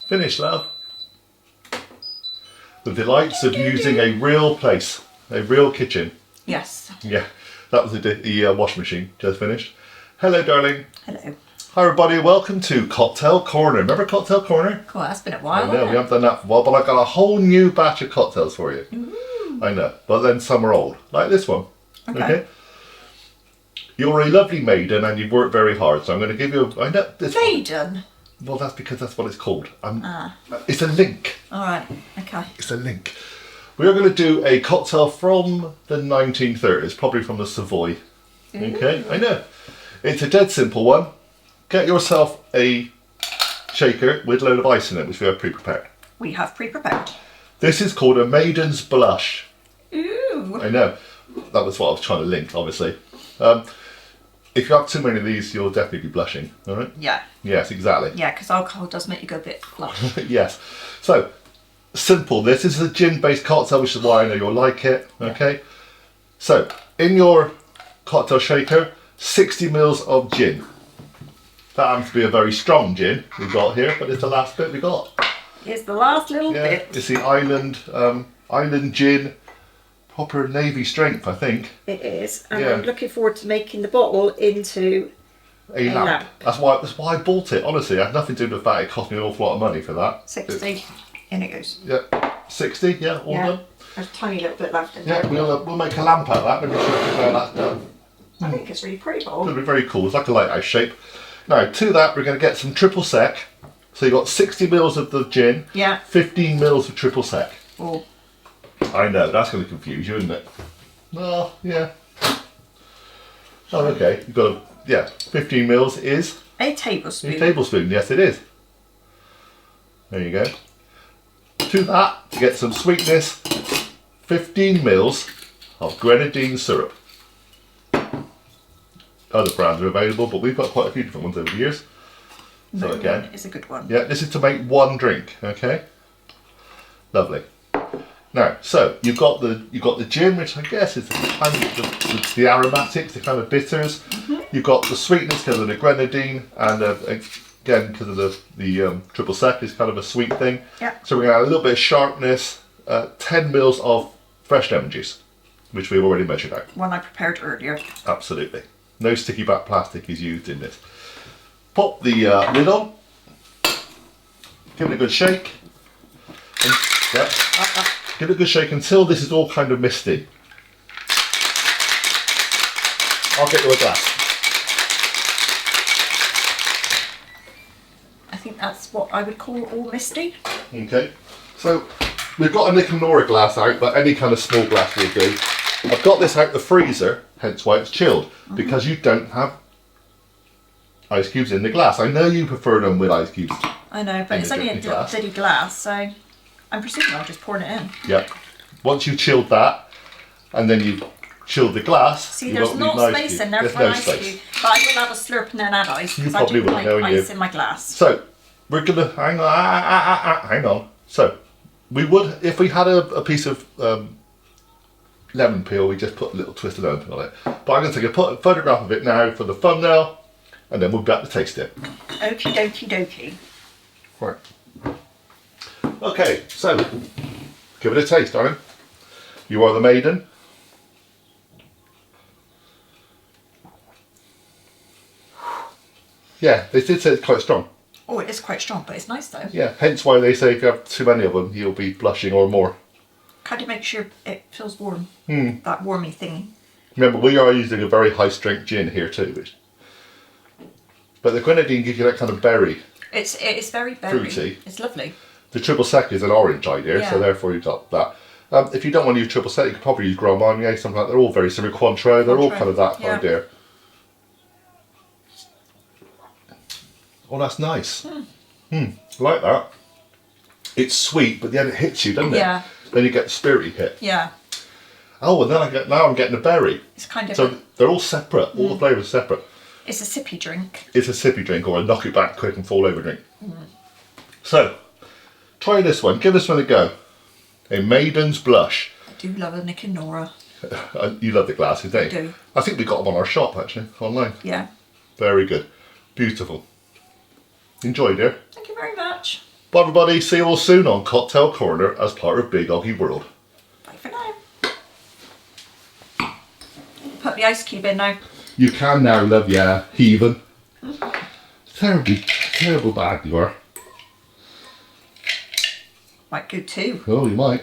Finished, love. The delights of using a real place, a real kitchen. Yes. Yeah, that was the washing machine, just finished. Hello, darling. Hello. Hi, everybody. Welcome to Cocktail Corner. Remember Cocktail Corner? Cool, that's been a while. I know, we haven't done that for a while, but I got a whole new batch of cocktails for you. Ooh. I know, but then some are old, like this one. Okay. You're a lovely maiden and you've worked very hard, so I'm going to give you I know this Maiden? Well, that's because that's what it's called. It's a link. Alright, okay. It's a link. We are going to do a cocktail from the 1930s, probably from the Savoy. Okay, I know. It's a dead simple one. Get yourself a shaker with a load of ice in it, which we have pre-prepared. We have pre-prepared. This is called a Maiden's Blush. Ooh. I know. That was what I was trying to link, obviously. If you have too many of these, you'll definitely be blushing, all right? Yeah. Yes, exactly. Yeah, because alcohol does make you go a bit flush. Yes. So, simple. This is a gin-based cocktail, which is why I know you'll like it, okay? So, in your cocktail shaker, 60 mils of gin. That happens to be a very strong gin we've got here, but it's the last bit we got. It's the last little bit. It's the Island gin, proper navy strength, I think. It is, and I'm looking forward to making the bottle into a lamp. That's why I bought it, honestly. It had nothing to do with that. It cost me an awful lot of money for that. 60, in it goes. Yeah, 60, yeah, all done. There's a tiny little bit left in there. Yeah, we'll make a lamp out of that. Maybe show that's done. I think it's really pretty cool. It'll be very cool. It's like a lighthouse shape. Now, to that, we're going to get some triple sec. So you've got 60 mils of the gin, 15 mils of triple sec. Oh. I know, that's going to confuse you, isn't it? Well, yeah. Oh, okay. You've got 15 mils is? A tablespoon. A tablespoon, yes it is. There you go. To that, to get some sweetness, 15 mils of grenadine syrup. Other brands are available, but we've got quite a few different ones over the years. So again, it's a good one. Yeah, this is to make one drink, okay? Lovely. Now, so you've got the gin, which I guess is the aromatics, the kind of bitters. You've got the sweetness because of the grenadine, and again because of the triple sec is kind of a sweet thing. Yeah. So we're gonna add a little bit of sharpness. 10 mils of fresh lemon juice, which we've already measured out. One I prepared earlier. Absolutely. No sticky back plastic is used in this. Pop the lid on. Give it a good shake. And, give it a good shake until this is all kind of misty. I'll get you a glass. I think that's what I would call all misty. Okay. So we've got a Nick and Nora glass out, but any kind of small glass will do. I've got this out the freezer, hence why it's chilled, because you don't have ice cubes in the glass. I know you prefer them with ice cubes. I know, but it's only a dirty glass, so I'm presuming I'm just pouring it in. Yeah. Once you've chilled that, and then you've chilled the glass. See, there's no space in there for an ice cube. But I will have a slurp and then add ice, because I do like ice in my glass. So, we're going to, hang on. So, we would, if we had a piece of lemon peel, we just put a little twist of lemon peel on it. But I'm going to take a photograph of it now for the thumbnail, and then we'll be back to taste it. Okie dokie dokie. Right. Okay, so, give it a taste, darling. You are the maiden. Yeah, they did say it's quite strong. Oh, it is quite strong, but it's nice though. Yeah, hence why they say if you have too many of them, you'll be blushing or more. Kind of make sure it feels warm. That warmy thingy. Remember, we are using a very high strength gin here too. But the grenadine gives you that kind of berry. It's very berry. Fruity. It's lovely. The triple sec is an orange idea, so therefore you've got that. If you don't want to use triple sec, you could probably use Grand Marnier, something like that. They're all very similar. Cointreau, they're all kind of that idea. Oh, that's nice. I like that. It's sweet, but then it hits you, doesn't it? Yeah. Then you get the spirity hit. Yeah. Oh, and then now I'm getting the berry. It's kind of. So they're all separate. All the flavours are separate. It's a sippy drink. It's a sippy drink, or a knock it back quick and fall over drink. So, try this one. Give this one a go. A Maiden's Blush. I do love a Nick and Nora. You love the glasses, don't you? I do. I think we got them on our shop actually, online. Yeah. Very good. Beautiful. Enjoy, dear. Thank you very much. Bye everybody, see you all soon on Cocktail Corner as part of Big Oggie World. Bye for now. Put the ice cube in now. You can now, love, yeah, heathen. Terrible bad you are. Might go too. Oh, you might.